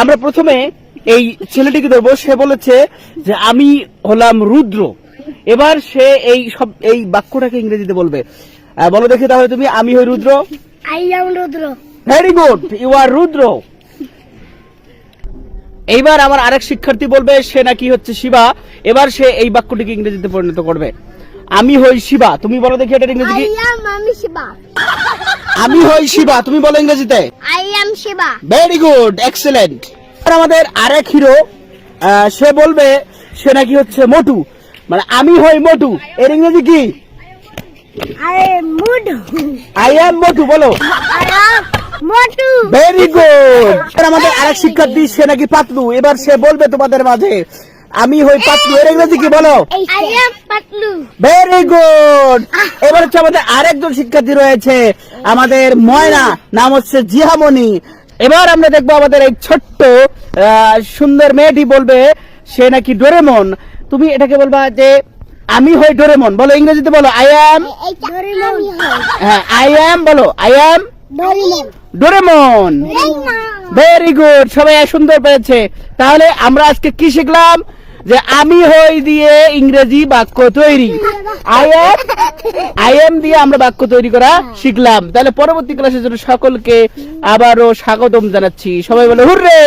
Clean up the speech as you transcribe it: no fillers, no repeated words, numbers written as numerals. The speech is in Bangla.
আমরা প্রথমে এই ছেলেটিকে ধরবো। সে বলেছে যে আমি হলাম রুদ্র। এবার সে এই বাক্যটাকে ইংরেজিতে বলবে। বলো দেখি তাহলে তুমি, আমি হই Rudra. I am Rudra. Very good, you are Rudra. এইবার আমার আরেক শিক্ষার্থী বলবে সে নাকি হচ্ছে শিবা। এবার সে এই বাক্যটিকে ইংরেজিতে পরিণত করবে। আমি হই শিবা, তুমি বলো দেখি এটা ইংরেজি কি? আমি শিবা। আমি হই শিবা, তুমি বলো ইংরেজিতে। I am Shiva. Very good, excellent. আমাদের আরেক হিরো, সে বলবে সে নাকি হচ্ছে মোটু, মানে আমি হই মোটু, এর ইংরেজি কি? I am Modu. I am Motu, বলো। I am Modu. Very good. আমাদের আরেক শিক্ষার্থী সে নাকি পাতলু। এবার সে বলবে তোমাদের মাঝে আমি হই পাতলু, এর ইংরেজি কি বলো? I am Patlu. Very good. এবার হচ্ছে আমাদের আরেকজন শিক্ষার্থী রয়েছে, আমাদের ময়না, নাম হচ্ছে জিহামণি। এবার আমরা দেখবো আমাদের এই ছোট্ট সুন্দর মেয়েটি বলবে সে নাকি ডোরেমন। তুমি এটাকে বলবা যে আমি হই ডোরেমন, বলো ইংরেজিতে বলো। আই অ্যাম, হ্যাঁ আই অ্যাম বলো, I am Doraemon. Very good, সবাই সুন্দর পেয়েছে। তাহলে আমরা আজকে কি শিখলাম? যে আমি হই দিয়ে ইংরেজি বাক্য তৈরি, আই এম দিয়ে আমরা বাক্য তৈরি করা শিখলাম। তাহলে পরবর্তী ক্লাসের জন্য সকলকে আবারও স্বাগতম জানাচ্ছি। সবাই বলে হুররে।